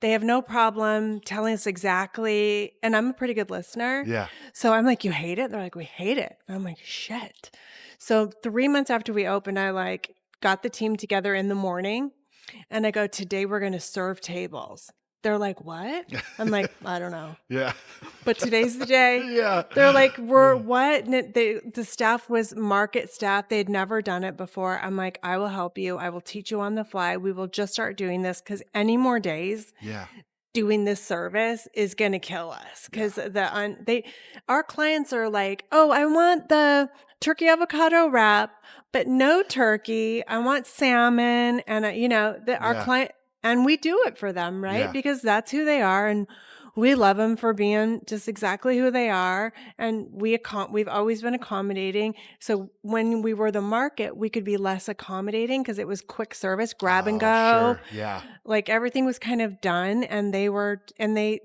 they have no problem telling us exactly. And I'm a pretty good listener. Yeah. So I'm like, "You hate it?" They're like, "We hate it." And I'm like, "Shit." So 3 months after we opened, I got the team together in the morning, and I go, "Today we're going to serve tables." They're like, "What?" I'm like, "I don't know." Yeah. But today's the day. Yeah. They're like, "We're what?" And the staff was market staff. They had never done it before. I'm like, "I will help you. I will teach you on the fly. We will just start doing this, because any more days doing this service is going to kill us." Because our clients are like, "Oh, I want the avocado wrap, but no turkey. I want salmon." And our client. And we do it for them, right? Yeah. Because that's who they are. And we love them for being just exactly who they are. And we've always been accommodating. So when we were the market, we could be less accommodating because it was quick service, grab and go. Sure. Yeah. Like, everything was kind of done, and they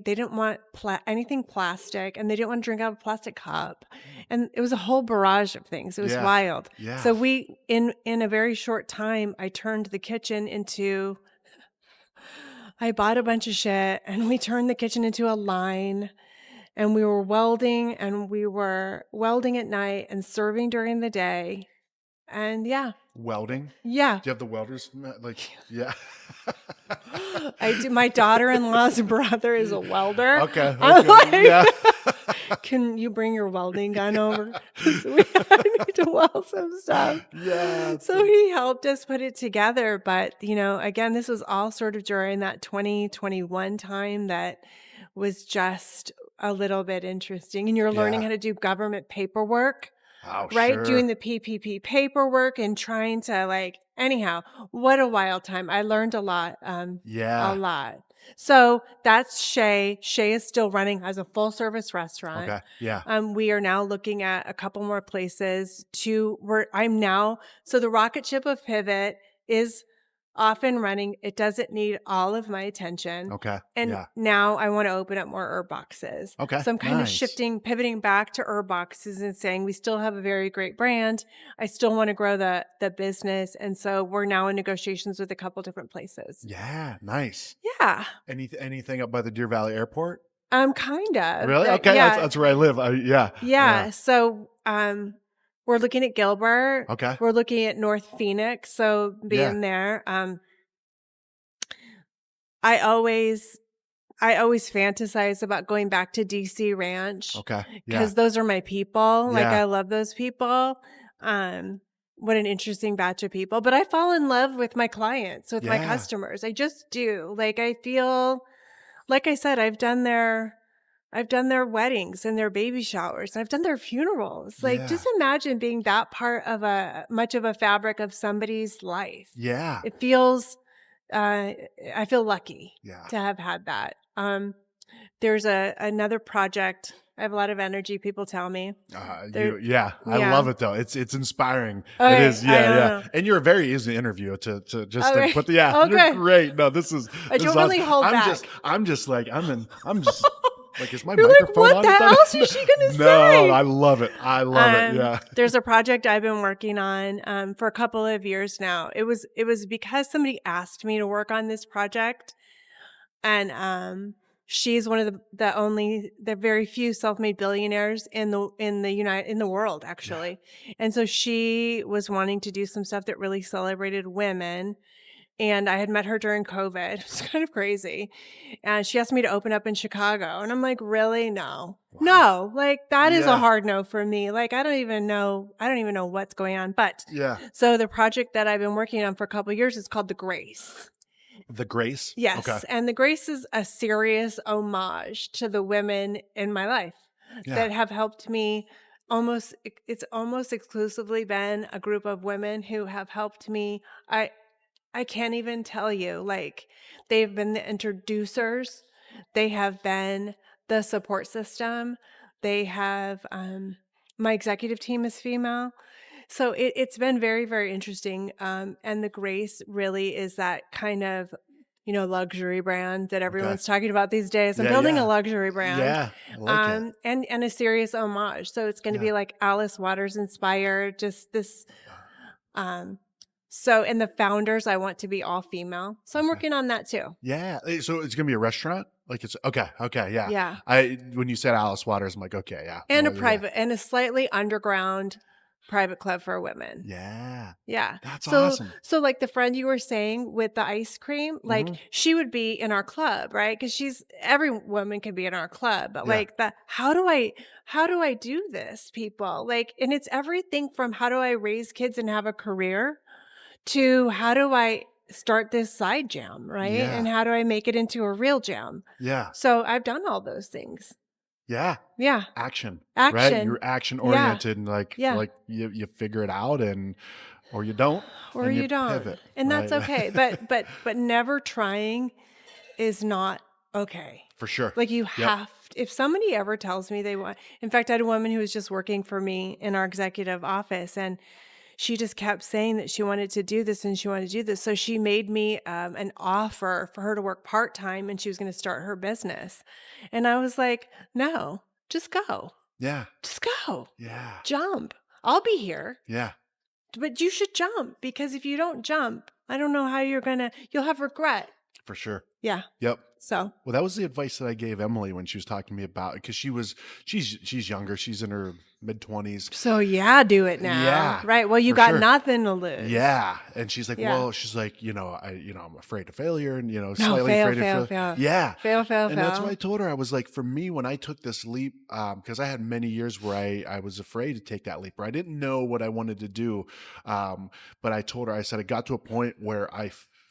didn't want anything plastic, and they didn't want to drink out of a plastic cup. And it was a whole barrage of things. It was wild. Yeah. So in a very short time, I turned the kitchen into... I bought a bunch of shit, and we turned the kitchen into a line, and we were welding at night and serving during the day. And Welding? Yeah. Do you have the welders? Yeah. I do. My daughter-in-law's brother is a welder. Okay. I'm like, Yeah. "Can you bring your welding gun over? I need to weld some stuff." Yeah. So he helped us put it together. But, again, this was all sort of during that 2021 time that was just a little bit interesting. And you're learning how to do government paperwork. Oh, right? sure. Doing the PPP paperwork and trying to anyhow, what a wild time. I learned a lot. A lot. So that's Shea. Shea is still running as a full service restaurant. Okay. Yeah. We are now looking at a couple more places so the rocket ship of Pivot is off and running. It doesn't need all of my attention. Okay. And now I want to open up more herb boxes. Okay. So I'm kind of pivoting back to herb boxes and saying we still have a very great brand. I still want to grow the business. And so we're now in negotiations with a couple different places. Yeah. Nice. Yeah. Anything up by the Deer Valley Airport? Kind of. Really? Okay. Yeah. That's where I live. Yeah. So, we're looking at Gilbert. Okay. We're looking at North Phoenix. So being there, I always fantasize about going back to DC Ranch. Okay. Yeah. Because those are my people. Like, Yeah. I love those people. What an interesting batch of people. But I fall in love with my clients, with my customers. I just do. Like, I feel, like I said, I've done their weddings and their baby showers. I've done their funerals. Like, just imagine being that part of much of a fabric of somebody's life. Yeah. It feels, I feel lucky Yeah. to have had that. There's another project. I have a lot of energy, people tell me. I love it though. It's inspiring. Okay, it is. Yeah. And you're a very easy interview to just Okay. put the, Okay. you're great. No, this is, I don't really hold back. I'm just like, like, is my You're like, microphone what on? the else is she gonna say? No, I love it. I love it. Yeah. There's a project I've been working on for a couple of years now. It was because somebody asked me to work on this project, and she's one of the very few self-made billionaires in the world, actually. And so she was wanting to do some stuff that really celebrated women. And I had met her during COVID. It was kind of crazy. And she asked me to open up in Chicago. And I'm like, really? No. Wow. No. Like, that is a hard no for me. Like, I don't even know what's going on. But so the project that I've been working on for a couple of years is called The Grace. The Grace? Yes. Okay. And The Grace is a serious homage to the women in my life that have helped me. It's almost exclusively been a group of women who have helped me. I can't even tell you, like, they've been the introducers. They have been the support system. They have, my executive team is female. So it's been very, very interesting. And The Grace really is that kind of, luxury brand that everyone's talking about these days. I'm building a luxury brand. Yeah, I like it. And a serious homage. So it's going to be like Alice Waters inspired, just this, so, and the founders, I want to be all female. So I'm working on that too. Yeah. So it's going to be a restaurant? Like it's, okay. Yeah. Yeah. When you said Alice Waters, I'm like, okay, yeah. And and a slightly underground private club for women. Yeah. Yeah. That's awesome. So like the friend you were saying with the ice cream, like she would be in our club, right? Because every woman can be in our club, but like how do I do this, people? Like, and it's everything from how do I raise kids and have a career to how do I start this side jam, right? Yeah. And how do I make it into a real jam? Yeah. So I've done all those things. Yeah. Yeah. Action. Right? You're action oriented and like you figure it out or you don't. Or you don't. Pivot, and that's okay. But never trying is not okay. For sure. Like you have if somebody ever tells me they want, in fact, I had a woman who was just working for me in our executive office, and she just kept saying that she wanted to do this and she wanted to do this. So she made me an offer for her to work part-time, and she was going to start her business. And I was like, no, just go. Yeah. Just go. Yeah. Jump. I'll be here. Yeah. But you should jump, because if you don't jump, I don't know how you'll have regret. For sure. Yeah. Yep. So. Well, that was the advice that I gave Emily when she was talking to me about it, because she's younger. She's in her mid-20s. So do it now. Yeah. Right. Well, you got nothing to lose. Yeah. And she's like, well, I'm afraid of failure, and slightly afraid of failure. Yeah. Fail. And that's why I told her, I was like, for me, when I took this leap, because I had many years where I was afraid to take that leap, where I didn't know what I wanted to do. But I told her, I said, I got to a point where I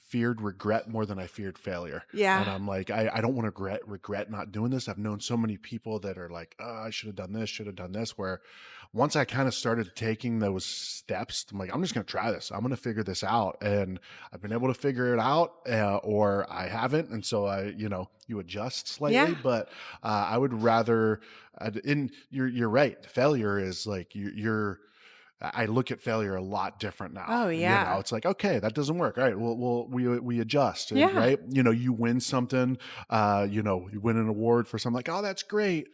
feared regret more than I feared failure. Yeah. And I'm like, I don't want to regret not doing this. I've known so many people that are like, oh, I should have done this, where once I kind of started taking those steps, I'm like, I'm just going to try this. I'm going to figure this out. And I've been able to figure it out, or I haven't. And so you adjust slightly, but I would rather, you're right. Failure is like, I look at failure a lot different now. Oh yeah. It's like, okay, that doesn't work. All right. Well, we adjust, right? You win something, you win an award for something, like, oh, that's great.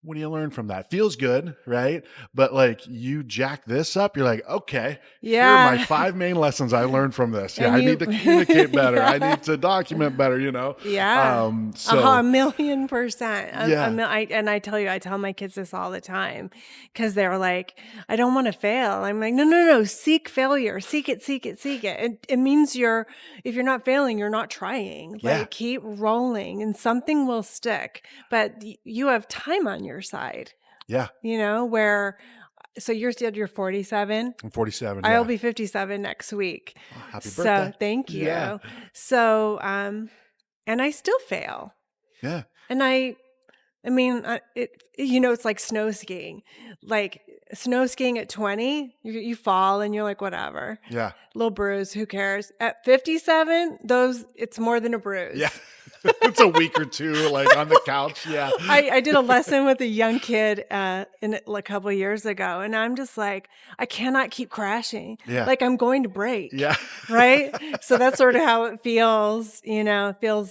what do you learn from that? Feels good, right? But like you jack this up, you're like, okay, here are my Yeah. 5 main lessons I learned from this. Yeah, And I you need to communicate better. I Yeah. need to document better, you know? Yeah. So 1,000,000%. yeah, And I tell you, I tell my kids this all the time because they're like, I don't want to fail. I'm like, no, no, no, seek failure. Seek it, seek it, seek it. It means if you're not failing, you're not trying. yeah, Like keep rolling and something will stick. But you have time on your side, yeah. so you said you're 47. I'm 47. I'll Yeah. be 57 next week. Oh, happy So birthday. thank Yeah. you. So, and I still fail. Yeah. And it's like snow skiing. Like snow skiing at 20, you fall and you're like, whatever. Yeah. Little bruise, who cares? At 57, it's more than a bruise. Yeah. It's a week or two, like on the couch. Yeah. I did a lesson with a young kid a couple of years ago, and I'm just like, I cannot keep crashing. Yeah. Like I'm going to break. Yeah. Right. So that's sort of how it feels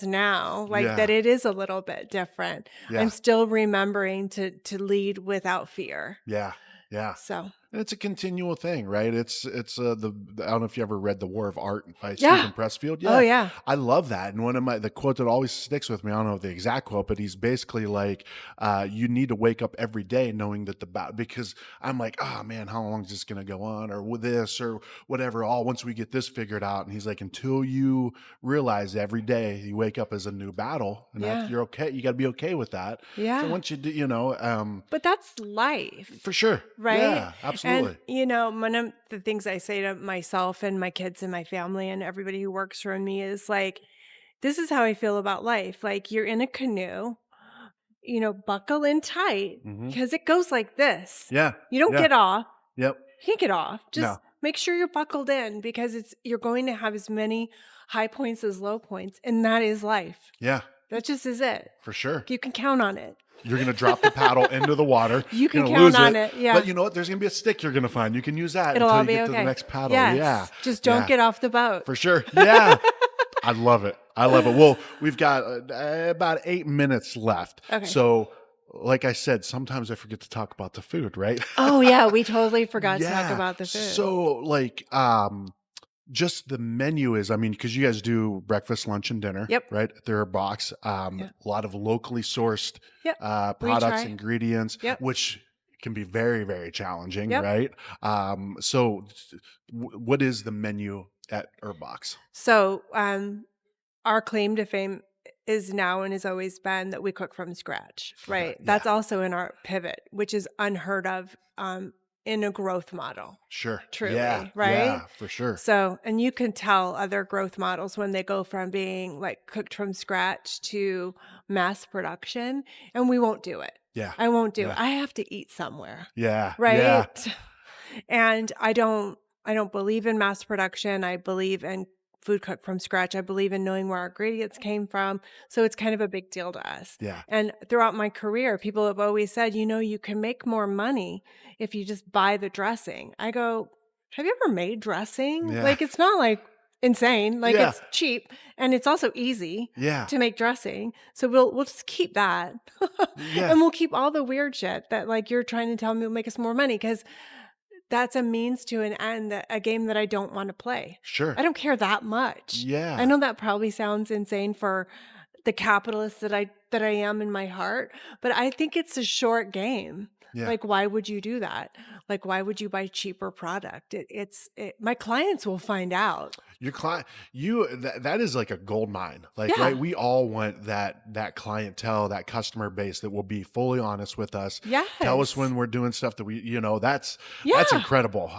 now, like Yeah. that it is a little bit different. Yeah. I'm still remembering to lead without fear. Yeah. Yeah. So And it's a continual thing, right? It's I don't know if you ever read The War of Art by Yeah. Stephen Pressfield. Oh, yeah. I love that. And one of the quote that always sticks with me, I don't know the exact quote, but he's basically like, you need to wake up every day knowing that because I'm like, oh man, how long is this going to go on, or with this or whatever, once we get this figured out. And he's like, until you realize every day you wake up as a new battle, and Yeah. you're okay. You got to be okay with that. Yeah. So once you do, but that's life. for sure. Right? Yeah, absolutely. And, one of the things I say to myself and my kids and my family and everybody who works for me is like, this is how I feel about life. Like you're in a canoe, buckle in tight because it goes like this. Yeah. You don't yeah. get off. Yep. You can't get off. Just No. make sure you're buckled in because you're going to have as many high points as low points. And that is life. Yeah. That just is it. For sure. You can count on it. You're going to drop the paddle into the water. You can You're gonna count lose on it. Yeah. But you know what? There's going to be a stick you're going to find. You can use that It'll until all you be get okay. to the next paddle. Yes. Yeah. Just don't Yeah. get off the boat. For sure. Yeah. I love it. Well, we've got about 8 minutes left. Okay. So like I said, sometimes I forget to talk about the food, right? Oh yeah, we totally forgot to talk Yeah. about the food. So like, just the menu is, because you guys do breakfast, lunch, and dinner, Yep. right? They're a box. A lot of locally sourced Yep. products, try. ingredients, Yep. which can be very, very challenging, Yep. right? So what is the menu at Box? So our claim to fame is now and has always been that we cook from scratch, right? Yeah. That's also in our pivot, which is unheard of in a growth model. Sure. Truly, Yeah. right? Yeah, for sure. So, and you can tell other growth models when they go from being like cooked from scratch to mass production, and we won't do it. Yeah. I won't do it. Yeah. I have to eat somewhere, Yeah. right? Yeah. And I don't believe in mass production. I believe in food cooked from scratch. I believe in knowing where our ingredients came from. So it's kind of a big deal to us. Yeah. And throughout my career, people have always said, you can make more money if you just buy the dressing. I go, have you ever made dressing? Yeah. Like, it's not like insane. Like Yeah. it's cheap and it's also easy Yeah. to make dressing. So we'll just keep that. Yeah. And we'll keep all the weird shit that like you're trying to tell me will make us more money, because that's a means to an end, a game that I don't want to play. Sure. I don't care that much. Yeah. I know that probably sounds insane for the capitalist that I am in my heart, but I think it's a short game. Yeah. Like, why would you do that? Like, why would you buy cheaper product? My clients will find out. Your client, that is like a gold mine. Like, Yeah. right? We all want that clientele, that customer base that will be fully honest with us. Yes. Tell us when we're doing stuff that that's Yeah. incredible.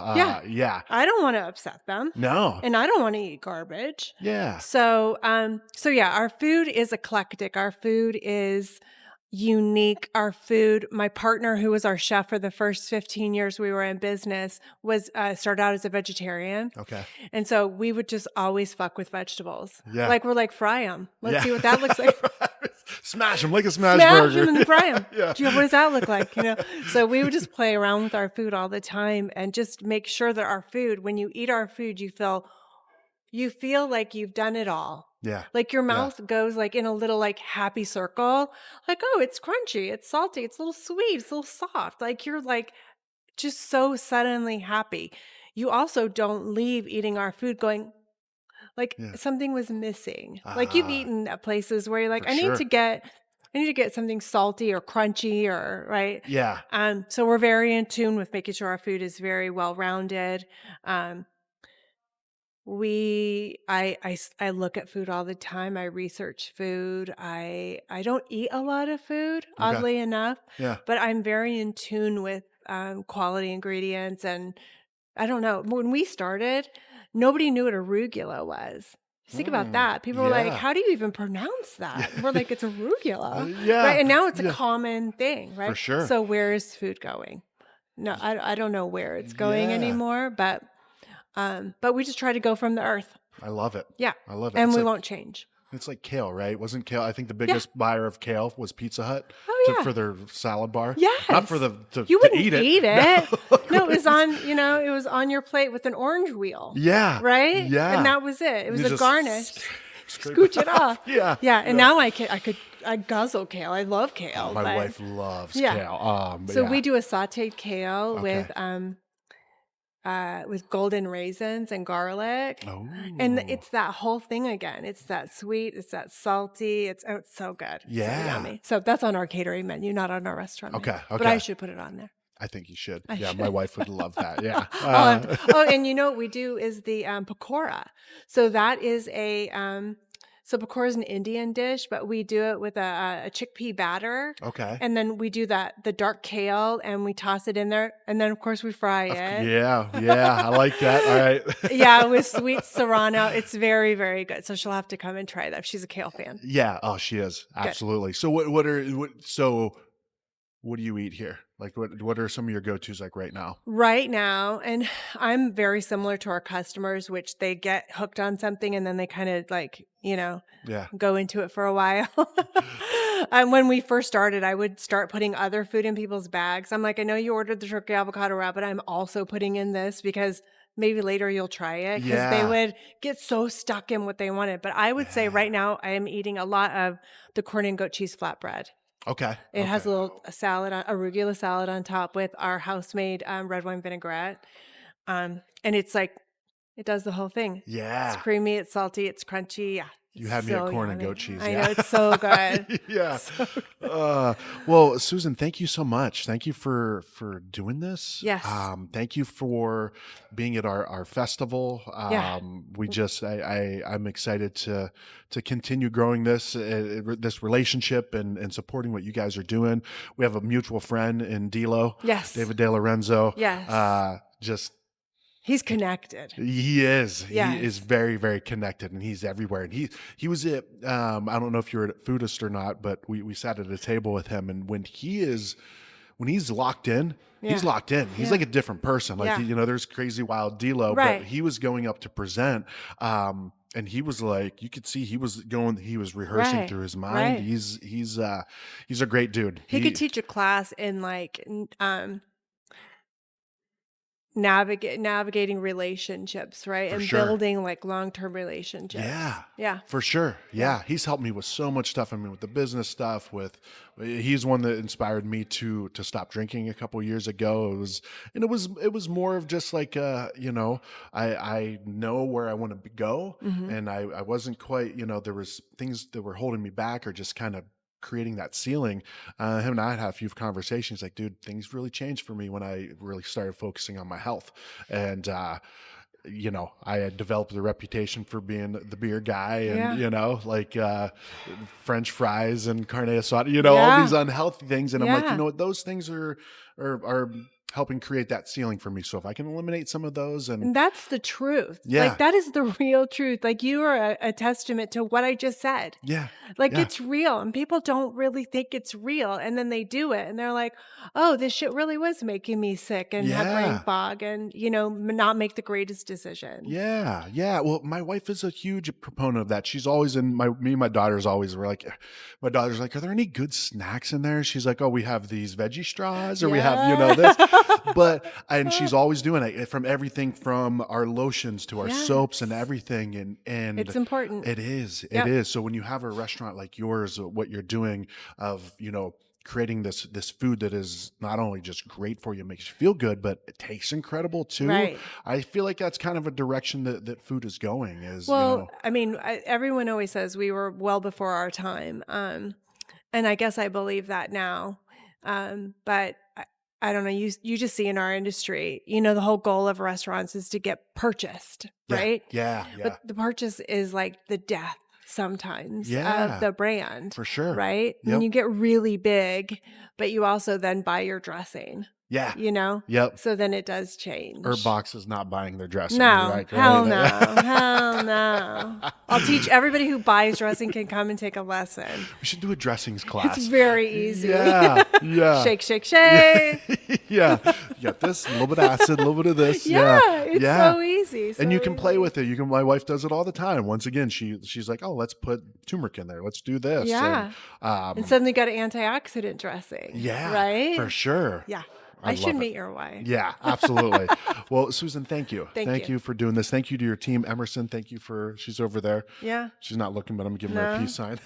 Yeah. I don't want to upset them. No. And I don't want to eat garbage. Yeah. So yeah, our food is eclectic. Our food is unique. Our food, my partner, who was our chef for the first 15 years we were in business, was started out as a vegetarian. Okay. And so we would just always fuck with vegetables. Yeah. Like, we're like, fry them. Let's Yeah. see what that looks like. Smash them like a smash Smash burger. them and fry them. Yeah. What does that look like? So we would just play around with our food all the time and just make sure that our food, when you eat our food, you feel like you've done it all. Yeah. Like your mouth goes like in a little like happy circle. Like, oh, it's crunchy, it's salty, it's a little sweet, it's a little soft. Like you're like just so suddenly happy. You also don't leave eating our food going like Yeah. something was missing. Like you've eaten at places where you're like, For I sure. need to get something salty or crunchy or right. Yeah. So we're very in tune with making sure our food is very well rounded. I look at food all the time. I research food. I don't eat a lot of food, oddly enough. Yeah. But I'm very in tune with quality ingredients. And I don't know. When we started, nobody knew what arugula was. Just think about that. People were like, how do you even pronounce that? We're like, it's arugula. Yeah. Right. And now it's a common thing, right? For sure. So where is food going? No, I don't know where it's going anymore, but we just try to go from the earth. I love it. Yeah. I love it. And It's we like, won't change. It's like kale, right? Wasn't kale? I think the biggest buyer of kale was Pizza Hut for their salad bar. Yes. Not for you wouldn't eat eat it. it. No, it was on, it was on your plate with an orange wheel. Yeah. Right? Yeah. And that was it. It was a garnish. Scrape Scooch it off. Yeah. Yeah. And now I guzzle kale. I love kale. My wife loves kale. So we do a sauteed kale with golden raisins and garlic. Oh. And it's that whole thing again. It's that sweet, it's that salty. It's so good. Yeah. So yummy. So that's on our catering menu, not on our restaurant menu. Okay. But I should put it on there. I think you should. My wife would love that. Yeah. And you know what we do is the pakora. So that is so pakora is an Indian dish, but we do it with a chickpea batter. Okay. And then we do the dark kale and we toss it in there. And then, of course, we fry it. Yeah. I like that. All right. Yeah, with sweet serrano. It's very, very good. So she'll have to come and try that. She's a kale fan. Yeah. Oh, she is. Absolutely. Good. So what do you eat here? Like what are some of your go-tos like right now? Right now, and I'm very similar to our customers, which they get hooked on something and then they kind of like, go into it for a while. When we first started, I would start putting other food in people's bags. I'm like, I know you ordered the turkey avocado wrap, but I'm also putting in this because maybe later you'll try it, because they would get so stuck in what they wanted. But I would say right now I am eating a lot of the corn and goat cheese flatbread. Okay. It has a little arugula salad on top with our house-made red wine vinaigrette. And it's like, it does the whole thing. Yeah. It's creamy, it's salty, it's crunchy. Yeah. You had me at corn and goat cheese. I know, it's so good. Yeah. So good. Well, Susan, thank you so much. Thank you for doing this. Yes. Thank you for being at our festival. I'm excited to continue growing this relationship and supporting what you guys are doing. We have a mutual friend in Dilo. Yes. David De Lorenzo. Yes. He's connected. He is. Yes. He is very, very connected, and he's everywhere. And he was at, I don't know if you're at Foodist or not, but we sat at a table with him, and when he's locked in, he's locked in. He's like a different person. Like, there's Crazy Wild D-Lo, but he was going up to present, and he was like, you could see he was rehearsing through his mind. Right. He's a great dude. He could teach a class in like, navigating relationships, right? And building like long-term relationships. Yeah. For sure. Yeah. He's helped me with so much stuff. I mean, with the business stuff, he's one that inspired me to stop drinking a couple years ago. It was more of just like, I know where I want to go. Mm-hmm. And I wasn't quite, there was things that were holding me back or just kind of creating that ceiling. Him and I had a few conversations like, dude, things really changed for me when I really started focusing on my health. And, I had developed a reputation for being the beer guy and, French fries and carne asada, all these unhealthy things. And I'm like, you know what, those things are helping create that ceiling for me. So if I can eliminate some of those and that's the truth. Yeah. Like that is the real truth. Like you are a testament to what I just said. Yeah. Like it's real and people don't really think it's real. And then they do it and they're like, oh, this shit really was making me sick and have brain fog and, not make the greatest decision. Yeah. Yeah. Well, my wife is a huge proponent of that. She's always me and my daughter's always were like, are there any good snacks in there? She's like, oh, we have these veggie straws or we have, this. And she's always doing it, from everything from our lotions to our soaps and everything. And it's important. It is. It is. So when you have a restaurant like yours, what you're doing of, creating this food that is not only just great for you, makes you feel good, but it tastes incredible too. Right. I feel like that's kind of a direction that food is going. I mean, everyone always says we were well before our time. And I guess I believe that now. But I don't know, you just see in our industry, the whole goal of restaurants is to get purchased, right? Yeah. But the purchase is like the death sometimes of the brand. For sure. Right? Yep. And you get really big, but you also then buy your dressing. Yeah. Yep. So then it does change. Box is not buying their dressing. No. Right? Hell no. Hell no. I'll teach everybody who buys dressing can come and take a lesson. We should do a dressings class. It's very easy. Yeah. Shake, shake, shake. Yeah. You got this, a little bit of acid, a little bit of this. It's so easy. And you can play with it. My wife does it all the time. Once again, she's like, oh, let's put turmeric in there. Let's do this. Yeah. And suddenly got an antioxidant dressing. Yeah. Right? For sure. Yeah. I should meet your wife. Yeah, absolutely. Well, Susan, thank you. Thank you for doing this. Thank you to your team. Emerson, thank you she's over there. Yeah. She's not looking, but I'm giving her a peace sign.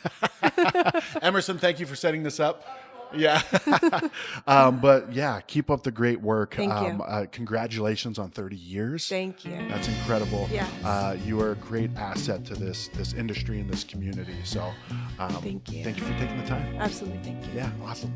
Emerson, thank you for setting this up. Yeah. But yeah, keep up the great work. Thank you. Congratulations on 30 years. Thank you. That's incredible. Yes. You are a great asset to this industry and this community. So thank you. Thank you for taking the time. Absolutely. Thank you. Yeah, awesome.